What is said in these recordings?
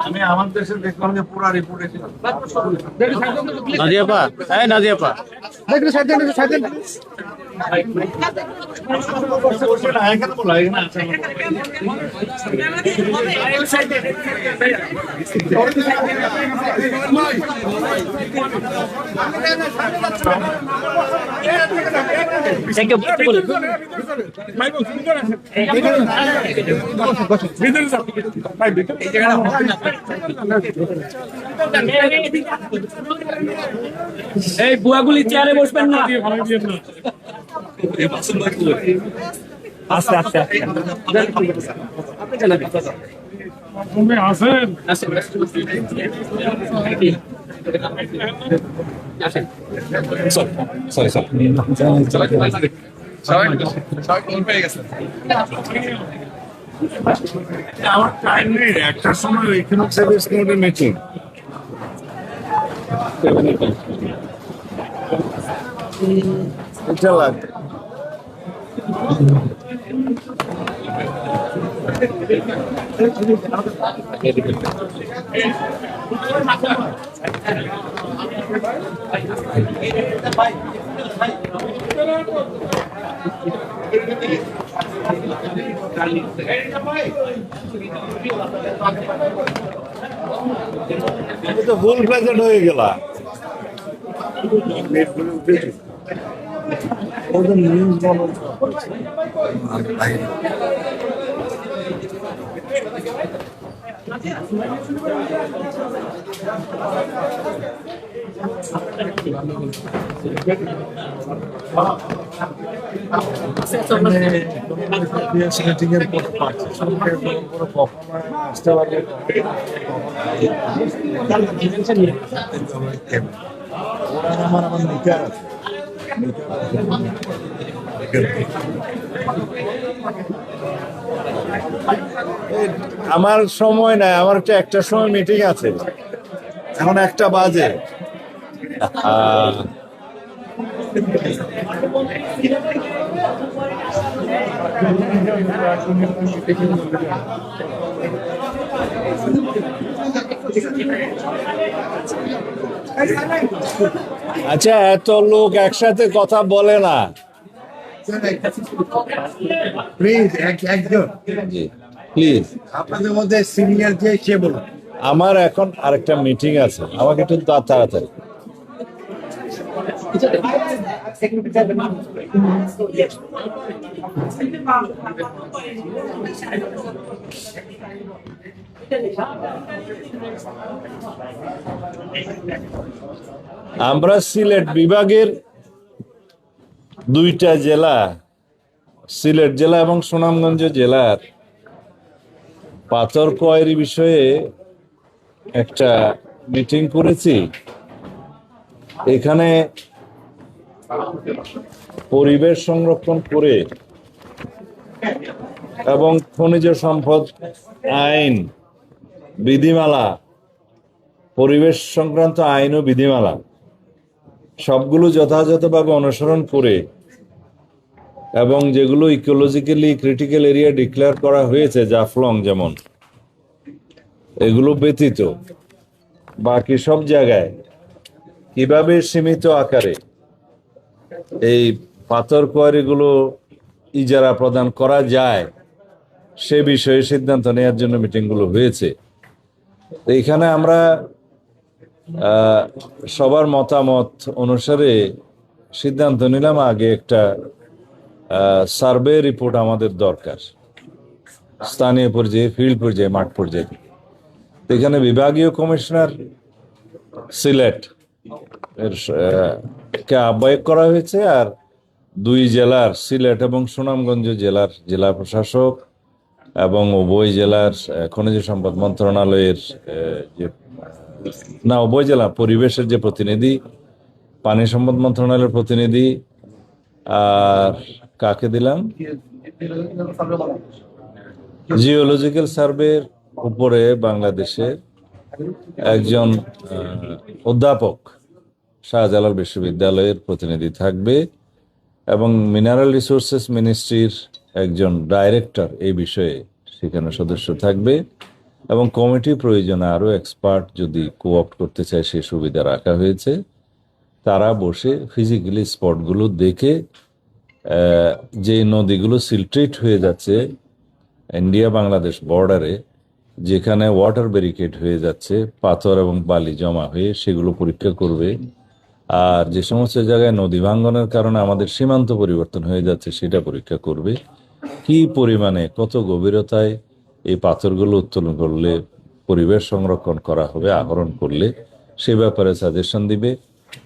আমি আমার দেশের দেখলাম যে পুরা রিপোর্টে নাদিয়াপা, হ্যাঁ নাদিয়াপা, এই বুয়াগুলি চেয়ারে বসবেন না। আস্তে আস্তে আমার টাইম নেই, একটার সময় এখানে সার্ভিস নোটের মিটিং। এটা লাগবে তো ফুল প্রেজেন্ট হয়ে গেল। আমার সময় নাই, আমার একটা সময় মিটিং আছে, এখন 1টা বাজে। আচ্ছা, এত লোক একসাথে কথা বলে না, প্লিজ একজন প্লিজ আপনাদের মধ্যে সিনিয়র যে কে বলুন। আমার এখন আরেকটা মিটিং আছে, আমাকে একটু তাড়াতাড়ি। আমরা সিলেট বিভাগের 2টা জেলা, সিলেট জেলা এবং সুনামগঞ্জ জেলার পাথর কোয়ারি বিষয়ে একটা মিটিং করেছি। এখানে পরিবেশ সংরক্ষণ করে এবং খনিজ সম্পদ আইন বিধিমালা, পরিবেশ সংক্রান্ত আইন ও বিধিমালা সবগুলো যথাযথভাবে অনুসরণ করে এবং যেগুলো ইকোলজিক্যালি ক্রিটিক্যাল এরিয়া ডিক্লেয়ার করা হয়েছে, জাফলং যেমন, এগুলো ব্যতীত বাকি সব জায়গায় কিভাবে সীমিত আকারে এই পাথর কোয়ারিগুলো ইজারা প্রদান করা যায় সে বিষয়ে সিদ্ধান্ত নেওয়ার জন্য মিটিংগুলো হয়েছে। এখানে আমরা সবার মতামত অনুসারে সিদ্ধান্ত নিলাম আগে একটা সার্ভে রিপোর্ট আমাদের দরকার, স্থানীয় পর্যায়ে, ফিল্ড পর্যায়ে, মাঠ পর্যায়ে। এখানে বিভাগীয় কমিশনার সিলেট এর কে আহ্বায়ক করা হয়েছে, আর 2 জেলার, সিলেট এবং সুনামগঞ্জ জেলার জেলা প্রশাসক এবং উভয় জেলার খনিজ সম্পদ মন্ত্রণালয়ের উভয় জেলা পরিবেশের যে প্রতিনিধি, পানি সম্পদ মন্ত্রণালয়ের প্রতিনিধি, আর কাকে দিলাম, জিওলজিক্যাল সার্ভের উপরে বাংলাদেশের একজন অধ্যাপক শাহজালাল বিশ্ববিদ্যালয়ের প্রতিনিধি থাকবে এবং মিনারেল রিসোর্সেস মিনিস্ট্রির একজন ডাইরেক্টর এই বিষয়ে সেখানে সদস্য থাকবে এবং কমিটি প্রয়োজনে আরও এক্সপার্ট যদি কোঅপ্ট করতে চায় সে সুবিধা রাখা হয়েছে। তারা বসে ফিজিক্যালি স্পটগুলো দেখে যে নদীগুলো সিলট্রেট হয়ে যাচ্ছে ইন্ডিয়া বাংলাদেশ বর্ডারে, যেখানে ওয়াটার ব্যারিকেড হয়ে যাচ্ছে, পাথর এবং বালি জমা হয়ে সেগুলো পরীক্ষা করবে। আর যে সমস্ত জায়গায় নদী ভাঙ্গনের কারণে আমাদের সীমান্ত পরিবর্তন হয়ে যাচ্ছে সেটা পরীক্ষা করবে। কি পরিমাণে কত গভীরতায় এই পাথরগুলো উত্তোলন করলে পরিবেশ সংরক্ষণ করা হবে, আহরণ করলে সে ব্যাপারে সাজেশন দিবে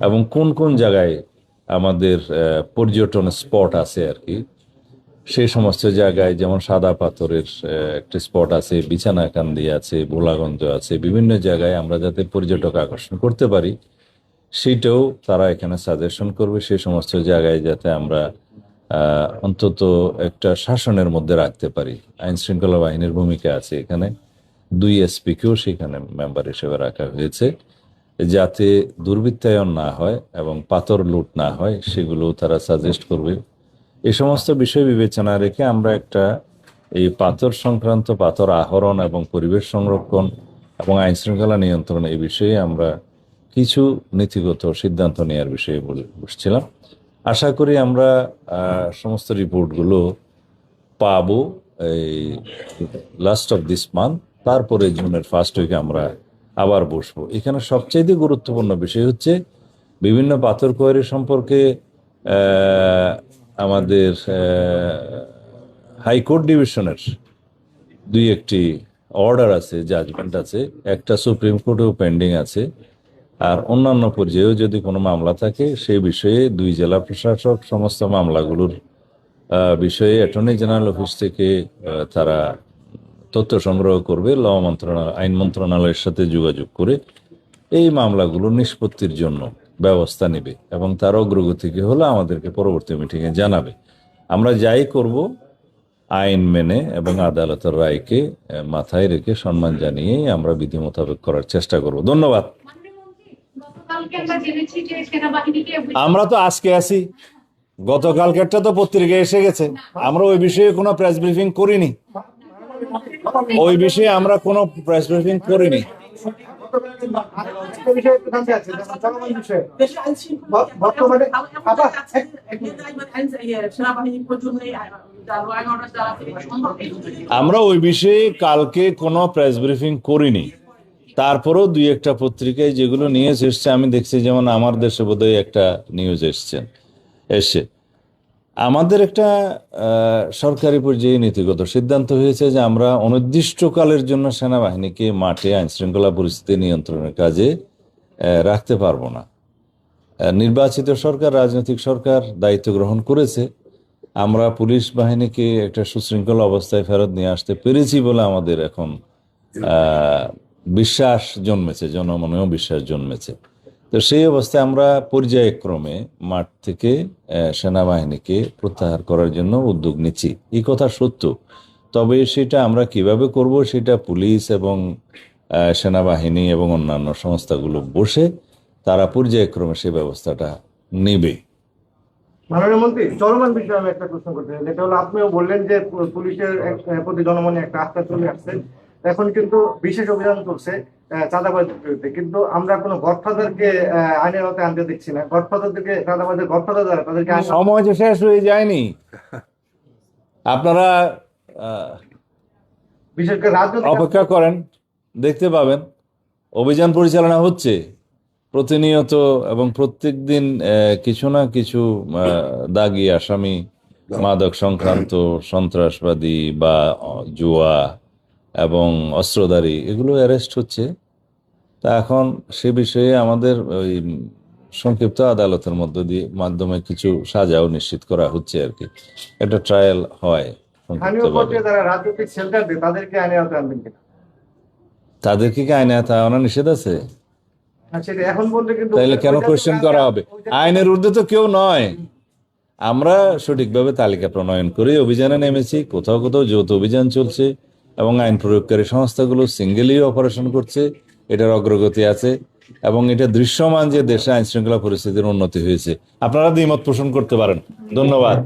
এবং কোন কোন জায়গায় আমাদের পর্যটন স্পট আছে আর কি, সেই সমস্ত জায়গায় যেমন সাদা পাথরের একটা স্পট আছে, বিছানাকান্দি আছে, ভোলাগঞ্জ আছে, বিভিন্ন জায়গায় আমরা যাতে পর্যটক আকর্ষণ করতে পারি সেইটাও তারা এখানে সাজেশন করবে। সেই সমস্ত জায়গায় যাতে আমরা অন্তত একটা শাসনের মধ্যে রাখতে পারি। আইন শৃঙ্খলা বাহিনীর ভূমিকা আছে এখানে, 2 এসপিকেও সেখানে মেম্বার হিসেবে রাখা হয়েছে, যাতে দুর্বৃত্তায়ন না হয় এবং পাথর লুট না হয় সেগুলো তারা সাজেস্ট করবে। এই সমস্ত বিষয় বিবেচনা রেখে আমরা একটা এই পাথর সংক্রান্ত, পাথর আহরণ এবং পরিবেশ সংরক্ষণ এবং আইন শৃঙ্খলা নিয়ন্ত্রণ এই বিষয়ে আমরা কিছু নীতিগত সিদ্ধান্ত নেওয়ার বিষয়ে বসছিলাম। আশা করি আমরা সমস্ত রিপোর্টগুলো পাবো এই লাস্ট অফ দিস মান্থ, তারপরে জুনের ফার্স্ট উইকে আমরা আবার বসবো। এখানে সবচাইতে গুরুত্বপূর্ণ বিষয় হচ্ছে বিভিন্ন পাথর কোয়ারি সম্পর্কে আমাদের হাইকোর্ট ডিভিশনের 2-1টি অর্ডার আছে, জাজমেন্ট আছে, একটা সুপ্রিম কোর্টেও পেন্ডিং আছে। আর অন্যান্য পর্যায়েও যদি কোনো মামলা থাকে সেই বিষয়ে 2 জেলা প্রশাসক সমস্ত মামলাগুলোর বিষয়ে অ্যাটর্নি জেনারেল অফিস থেকে তারা তথ্য সংগ্রহ করবে, আইন মন্ত্রণালয়ের সাথে যোগাযোগ করে এই মামলাগুলো নিষ্পত্তির জন্য ব্যবস্থা নেবে এবং তার অগ্রগতি কি হলে আমাদেরকে পরবর্তী মিটিংয়ে জানাবে। আমরা যাই করব আইন মেনে এবং আদালতের রায়কে মাথায় রেখে সম্মান জানিয়ে আমরা বিধি মোতাবেক করার চেষ্টা করব। ধন্যবাদ। আমরা তো আজকে আছি, গতকালকেরটা তো পত্রিকায় এসে গেছে। আমরা ওই বিষয়ে কোনো প্রেস ব্রিফিং করিনি, ওই বিষয়ে আমরা কোনো প্রেস ব্রিফিং করিনি। আমরা ওই বিষয়ে কালকে কোনো প্রেস ব্রিফিং করিনি। তারপরেও 2-1টা পত্রিকায় যেগুলো নিউজ এসছে আমি দেখছি, যেমন আমার দেশে বোধহয় একটা নিউজ এসে আমাদের একটা সরকারি পর্যায়ে নীতিগত সিদ্ধান্ত হয়েছে যে আমরা অনির্দিষ্টকালের জন্য সেনাবাহিনীকে মাঠে আইন শৃঙ্খলা পরিস্থিতি নিয়ন্ত্রণের কাজে রাখতে পারবো না। নির্বাচিত সরকার, রাজনৈতিক সরকার দায়িত্ব গ্রহণ করেছে। আমরা পুলিশ বাহিনীকে একটা সুশৃঙ্খল অবস্থায় ফেরত নিয়ে আসতে পেরেছি বলে আমাদের এখন বিশ্বাস জন্মেছে, জনমনেও বিশ্বাস জন্মেছে। তো সেই অবস্থায় আমরা পর্যায়ক্রমে মাঠ থেকে সেনাবাহিনীকে প্রত্যাহার করার জন্য উদ্যোগ নিচ্ছি, এই কথা সত্য। তবে সেটা আমরা কিভাবে করব সেটা পুলিশ এবং সেনাবাহিনী এবং অন্যান্য সংস্থাগুলো বসে তারা পর্যায়ক্রমে সেই ব্যবস্থাটা নেবে। মাননীয় মন্ত্রী, চলমান বিষয়ে আমি একটা প্রশ্ন করতে চাই, যেটা হলো আপনিও বললেন যে পুলিশের প্রতি জনমনে একটা আস্থা চলে আসছে, এখন কিন্তু বিশেষ অভিযান চলছে চাঁদাবাজের বিরুদ্ধে, কিন্তু আমরা কোনো গডফাদারকে আইনের আওতায় আনতে দেখছি না। গডফাদারদেরকে, চাঁদাবাজের গডফাদার যারা, তাদেরকে সময় যে শেষ হয়ে যায়নি। আপনারা বিশেষ করে রাজনৈতিক অপেক্ষা করেন, দেখতে পাবেন অভিযান পরিচালনা হচ্ছে প্রতিনিয়ত এবং প্রত্যেক দিন কিছু না কিছু দাগী আসামি, মাদক সংক্রান্ত, সন্ত্রাসবাদী বা জুয়া এবং অস্ত্রধারী এগুলো অ্যারেস্ট হচ্ছে। তা এখন সে বিষয়ে আমাদের ওই সংক্ষিপ্ত আদালতের মাধ্যমে কিছু সাজাও নিশ্চিত করা হচ্ছে আর কি, একটা ট্রায়াল হয়। স্থানীয় পর্যায়ে যারা রাজনৈতিক শেল্টার দেয় তাদেরকে আইনের আওতায় আনবেন কিনা? তাদেরকে কি আইনে আনা নিষেধ আছে? সেটা এখন বলতে কিন্তু তাইলে কেন কোয়েশ্চেন করা হবে? আইনের ঊর্ধ্বে তো কেউ নয়। আমরা সঠিকভাবে তালিকা প্রণয়ন করে অভিযানে নেমেছি, কোথাও কোথাও যৌথ অভিযান চলছে। এবং আইন প্রয়োগকারী সংস্থাগুলো সিঙ্গেলি অপারেশন করছে, এটার অগ্রগতি আছে এবং এটা দৃশ্যমান যে দেশে আইন শৃঙ্খলা পরিস্থিতির উন্নতি হয়েছে। আপনারা দ্বিমত পোষণ করতে পারেন। ধন্যবাদ।